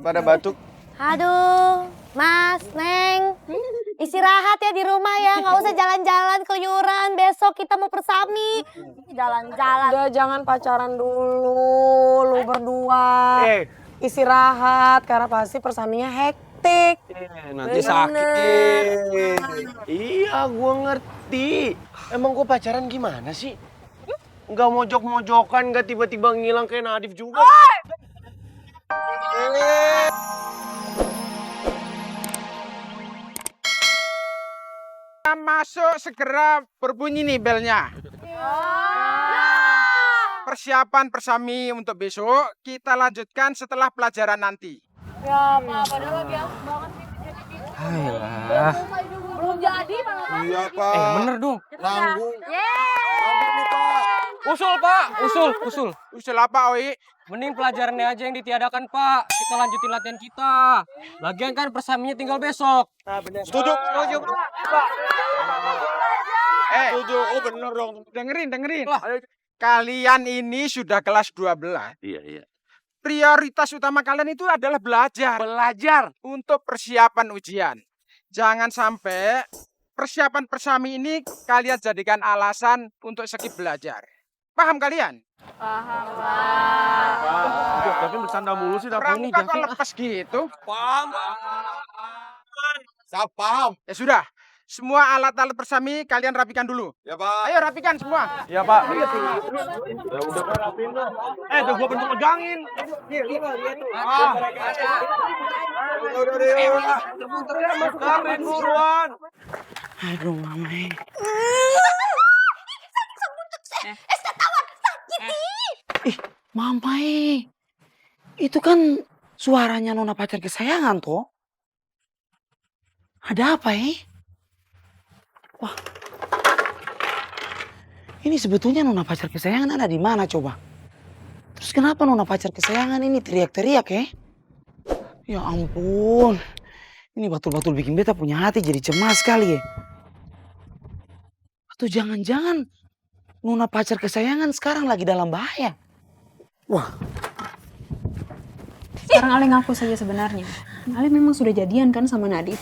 Pada batuk. Aduh, Mas, Neng. Istirahat ya di rumah ya, nggak usah jalan-jalan keluyuran. Besok kita mau persami. Jalan-jalan. Udah jangan pacaran dulu, lu berdua. Istirahat, karena pasti persaminya hektik. Nanti sakit. Iya, gua ngerti. Emang gua pacaran gimana sih? Nggak mojok-mojokan, nggak tiba-tiba ngilang kayak Nadif juga. Masuk segera berbunyi nih belnya. Persiapan persami untuk besok kita lanjutkan setelah pelajaran nanti. Ya, Pak, padahal biasa banget sih. Ayolah. Belum jadi, Pak. Iya, Pak. Bener dong. Nanggung. Yeay. Nih, Pak. Usul, Pak. Usul. Usul apa, Oi? Mending pelajarannya aja yang ditiadakan, Pak. Kita lanjutin latihan kita. Lagian kan persaminya tinggal besok. Setuju. Setuju. Oh, bener dong. Dengerin. Kalian ini sudah kelas 12. Iya. Prioritas utama kalian itu adalah belajar. Belajar. Untuk persiapan ujian. Jangan sampai persiapan persami ini kalian jadikan alasan untuk skip belajar. Paham kalian? Tapi bercanda mulu sih dapur ini. Pramuka kok lepas gitu? Paham. Saya paham. Ya sudah, semua alat-alat persami kalian rapikan dulu. Ya, Pak. Ayo rapikan semua. Ya, Pak. Ya udah, Pak, rapiin dong. Tuh gua bentuk megangin. Udah, buruan. Aduh, Mama. Mama, itu kan suaranya nona pacar kesayangan toh. Ada apa Wah, ini sebetulnya nona pacar kesayangan ada di mana coba? Terus kenapa nona pacar kesayangan ini teriak-teriak Ya ampun, ini betul-betul bikin beta punya hati jadi cemas sekali Atau jangan-jangan nona pacar kesayangan sekarang lagi dalam bahaya? Wah. Sekarang Ale ngaku saja sebenarnya. Ale memang sudah jadian kan sama Nadif.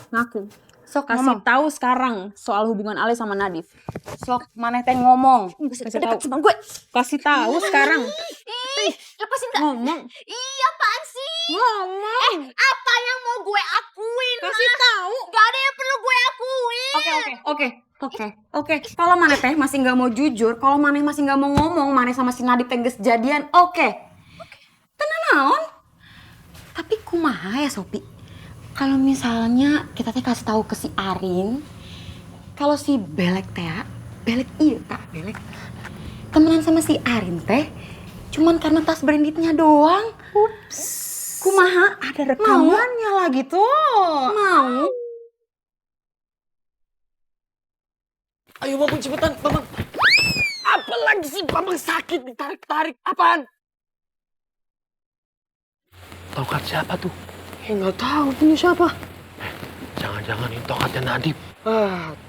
Ngaku. Sok kasih tahu sekarang soal hubungan Ale sama Nadif. Sok mana teh ngomong. Kasih tahu. Gue. Kasih tahu sekarang. Ih, lepasin dah. Ngomong. Iya, apaan sih? Ngomong. Apa yang mau gue akuin, Kasih Mas? tahu. Gak ada yang perlu gue akuin. Oke. Kalau mana teh masih nggak mau jujur, kalau mana masih nggak mau ngomong, mana sama si Nadif teh geus jadian, oke. Tenan naon? Tapi kumaha ya Sopi? Kalau misalnya kita teh kasih tahu ke si Arin, kalau si Belek teh, Belek temenan sama si Arin teh, cuman karena tas brandednya doang. Ups. Kumaha? Ada rekamannya lagi tuh. Mau? Ayo, Bang, cepetan, Bang. Apa lagi sih, Bang, sakit ditarik-tarik? Apaan? Tongkat siapa tuh? Nggak tahu punya siapa. Jangan-jangan ini tongkatnya Nadif.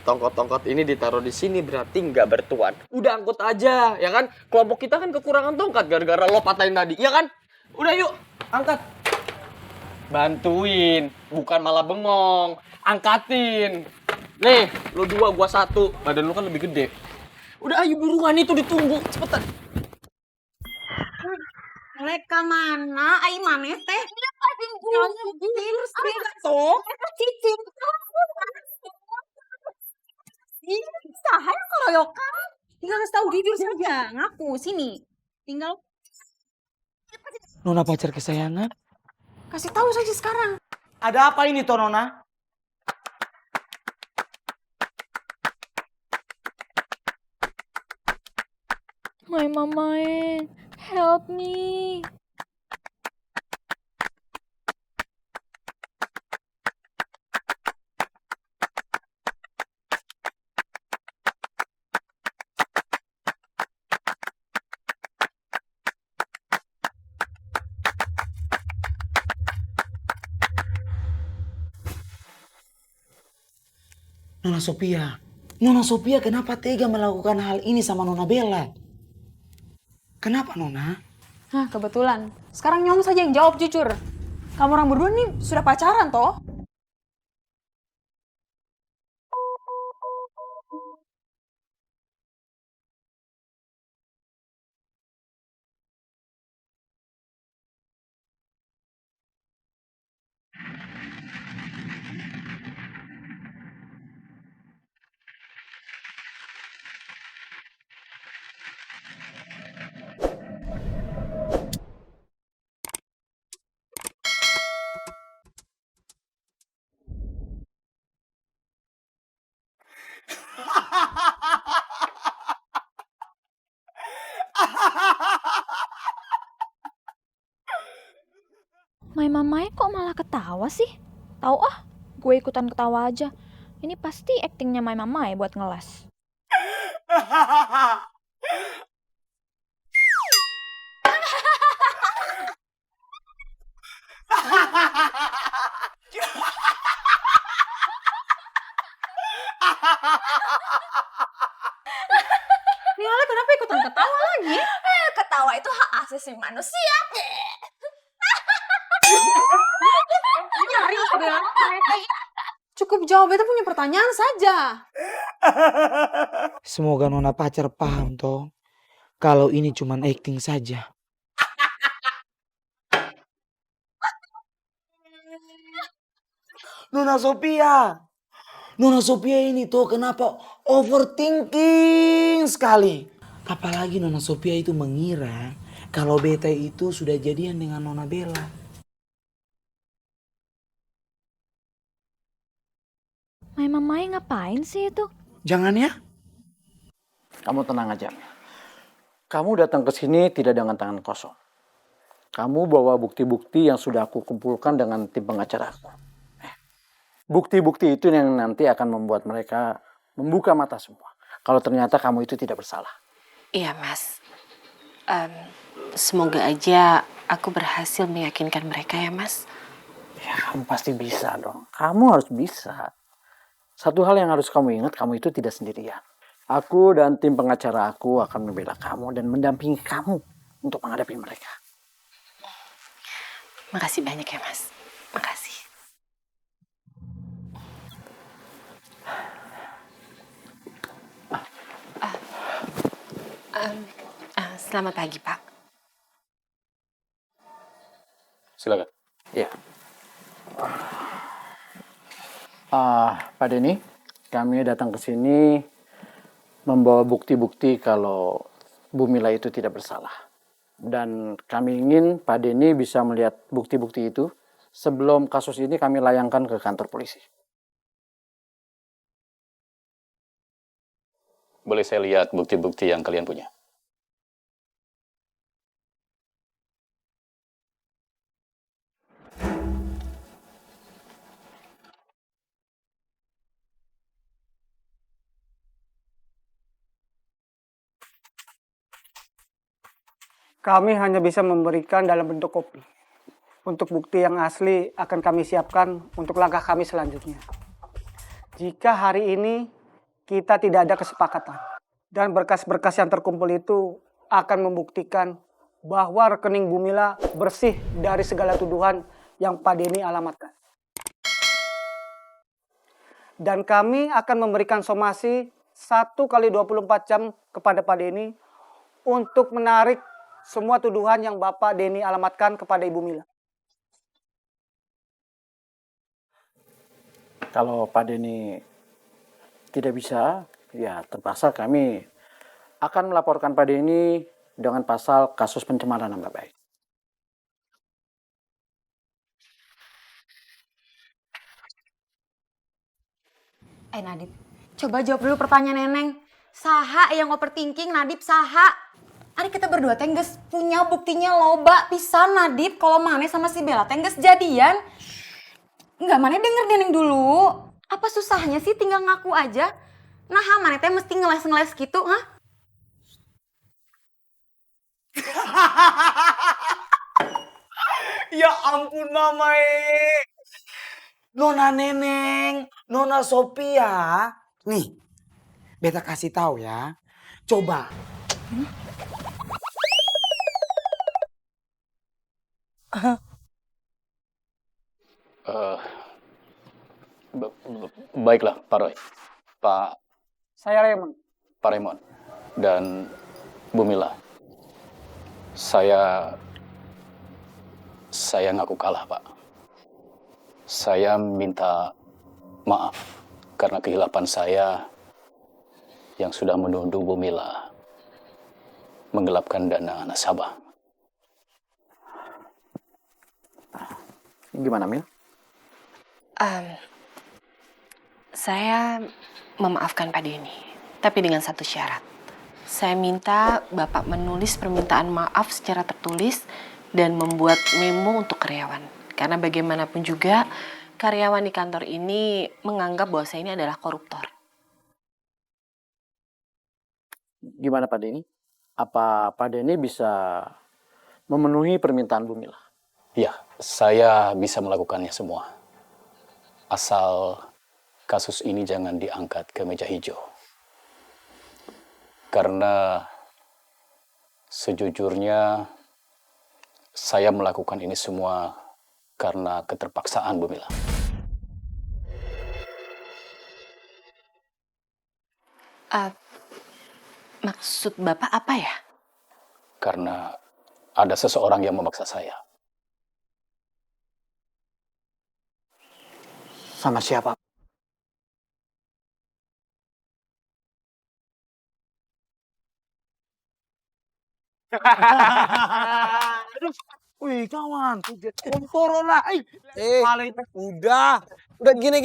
Tongkat-tongkat ini ditaruh di sini berarti nggak bertuan. Udah angkut aja, ya kan? Kelompok kita kan kekurangan tongkat gara-gara lo patahin tadi, ya kan? Udah yuk, angkat. Bantuin, bukan malah bengong. Angkatin. Nih, lu 2, gua 1. Badan lu kan lebih gede. Udah ayo buruan itu ditunggu, cepetan. Mereka mana? Ai mana teh? Lepasin gue. Tuh. Cicing. Sahaya keroyokan. Tinggal kasih tahu jujur saja. Ngaku sini. Tinggal Nona pacar kesayangan? kasih tahu saja sekarang. Ada apa ini toh Nona? My mama, help me. Nona Sophia kenapa tega melakukan hal ini sama Nona Bella? Kenapa Nona? Hah, kebetulan. Sekarang Nyom saja yang jawab jujur. Kamu orang berdua nih sudah pacaran toh? Mamai kok malah ketawa sih? Tahu ah, gue ikutan ketawa aja. Ini pasti aktingnya Mamai buat ngeles. Nih Ale kenapa ikutan ketawa lagi? Ketawa itu hak asasi manusia. Cukup jawab itu punya pertanyaan saja. Semoga nona pacar paham toh. Kalau ini cuma acting saja. Nona Sophia. Nona Sophia ini tuh kenapa overthinking sekali. Apalagi Nona Sophia itu mengira kalau beta itu sudah jadian dengan Nona Bella. Mamai ngapain sih itu? Jangan ya. Kamu tenang aja. Kamu datang ke sini tidak dengan tangan kosong. Kamu bawa bukti-bukti yang sudah aku kumpulkan dengan tim pengacara aku. Bukti-bukti itu yang nanti akan membuat mereka membuka mata semua. Kalau ternyata kamu itu tidak bersalah. Iya Mas, semoga aja aku berhasil meyakinkan mereka ya Mas. Ya, kamu pasti bisa dong. Kamu harus bisa. Satu hal yang harus kamu ingat, kamu itu tidak sendirian. Aku dan tim pengacara aku akan membela kamu dan mendampingi kamu untuk menghadapi mereka. Makasih banyak ya Mas, makasih. Selamat pagi Pak. Silakan. Ya. Pak Denny, kami datang ke sini membawa bukti-bukti kalau Bu Mila itu tidak bersalah. Dan kami ingin Pak Denny bisa melihat bukti-bukti itu sebelum kasus ini kami layangkan ke kantor polisi. Boleh saya lihat bukti-bukti yang kalian punya? Kami hanya bisa memberikan dalam bentuk kopi. Untuk bukti yang asli akan kami siapkan untuk langkah kami selanjutnya. Jika hari ini kita tidak ada kesepakatan dan berkas-berkas yang terkumpul itu akan membuktikan bahwa rekening Bu Mila bersih dari segala tuduhan yang Pak Denny alamatkan. Dan kami akan memberikan somasi 1 kali 24 jam kepada Pak Denny untuk menarik semua tuduhan yang Bapak Denny alamatkan kepada Ibu Mila. Kalau Pak Denny tidak bisa, ya terpaksa kami akan melaporkan Pak Denny dengan pasal kasus pencemaran nama baik. Nadip, coba jawab dulu pertanyaan Neneng. Saha yang overthinking, Nadip saha? Ari kita berdua tengges punya buktinya loba pisan Nadip kalau Mane sama si Bella tengges jadian. Enggak, Mane denger Neneng dulu. Apa susahnya sih tinggal ngaku aja? Nah, Mane teh mesti ngeles-ngeles gitu, hah? Ya ampun Mamai. Nona Neneng, Nona Sophia. Nih, beta kasih tahu ya. Coba. Baiklah, Pak Roy. Saya Raymond. Pak Raymond. Dan Bu Mila. Saya ngaku kalah, Pak. Saya minta maaf karena kehilapan saya yang sudah menuduh Bu Mila menggelapkan dana nasabah. Gimana, Mil? Saya memaafkan Pak Denny, tapi dengan satu syarat. Saya minta Bapak menulis permintaan maaf secara tertulis dan membuat memo untuk karyawan. Karena bagaimanapun juga, karyawan di kantor ini menganggap bahwa saya ini adalah koruptor. Gimana Pak Denny? Apa Pak Denny bisa memenuhi permintaan Bu Mila? Ya, saya bisa melakukannya semua. Asal kasus ini jangan diangkat ke meja hijau. Karena sejujurnya saya melakukan ini semua karena keterpaksaan, Bu Mila. Maksud Bapak apa ya? Karena ada seseorang yang memaksa saya. Sama siapa? Aduh, wih kawan, komporo lah. Udah gini.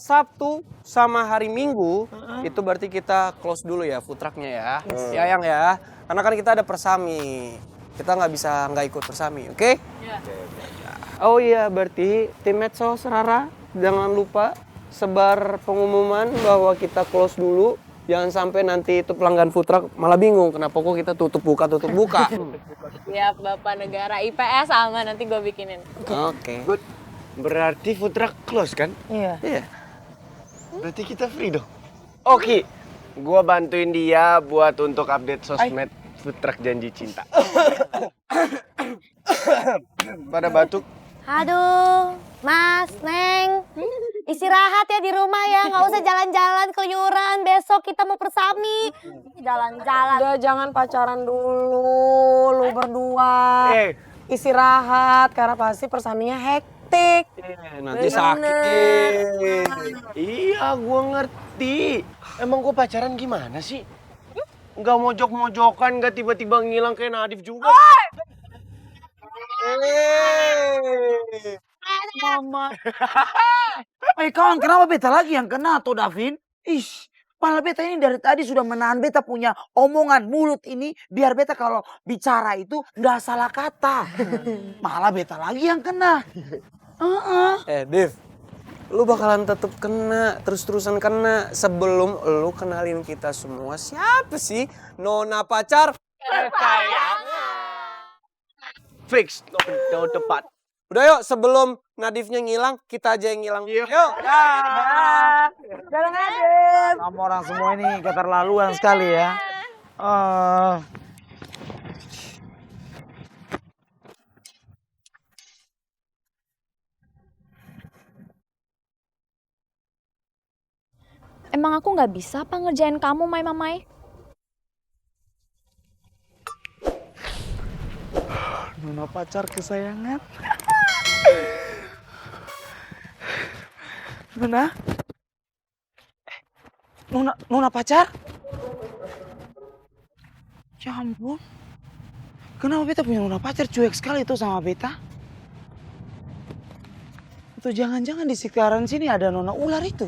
Sabtu sama hari Minggu itu berarti kita close dulu ya food trucknya ya. Ya Yang ya. Karena kan kita ada persami. Kita nggak bisa nggak ikut persami, oke? Iya. Oh iya, berarti tim medsos Rara jangan lupa sebar pengumuman bahwa kita close dulu. Jangan sampai nanti itu pelanggan food truck malah bingung kenapa kok kita tutup buka. Siap Bapak Negara IPS sama nanti gue bikinin. Oke. Berarti food truck close kan? Iya. Berarti kita free dong. Oke, gua bantuin dia buat untuk update sosmed food truck Janji Cinta. Pada batuk. Aduh, Mas, Neng, istirahat ya di rumah ya, nggak usah jalan-jalan keluyuran. Besok kita mau persami. Jalan-jalan. Udah jangan pacaran dulu, lu berdua. Istirahat karena pasti persaminya hektik. Nanti sakit. Iya, gua ngerti. Emang gua pacaran gimana sih? Nggak mojok-mojokan, nggak tiba-tiba ngilang kayak Nadif juga. Mama. Kawan, kenapa beta lagi yang kena toh, Davin? Padahal beta ini dari tadi sudah menahan beta punya omongan mulut ini biar beta kalau bicara itu nggak salah kata. Malah beta lagi yang kena. Div, lu bakalan tetep kena, terus-terusan kena sebelum lu kenalin kita semua siapa sih nona pacar fix no tepat. Udah yuk, sebelum Nadifnya ngilang, kita aja yang ngilang. Yuk. Jangan Nadif. Kamu orang semua ini keterlaluan sekali ya. Emang aku nggak bisa apa ngerjain kamu, Mamai? Nona pacar kesayangan. Nona? Nona pacar? Ya ampun. Kenapa beta punya nona pacar cuek sekali tuh sama beta? Atau jangan-jangan di sekitaran sini ada nona ular itu?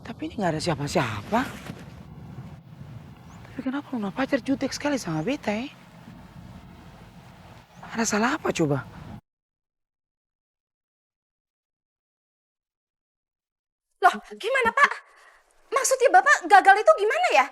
Tapi ini nggak ada siapa-siapa. Tapi kenapa nona pacar jutek sekali sama beta ya? Ada salah apa coba? Loh, gimana Pak? Maksudnya Bapak gagal itu gimana ya?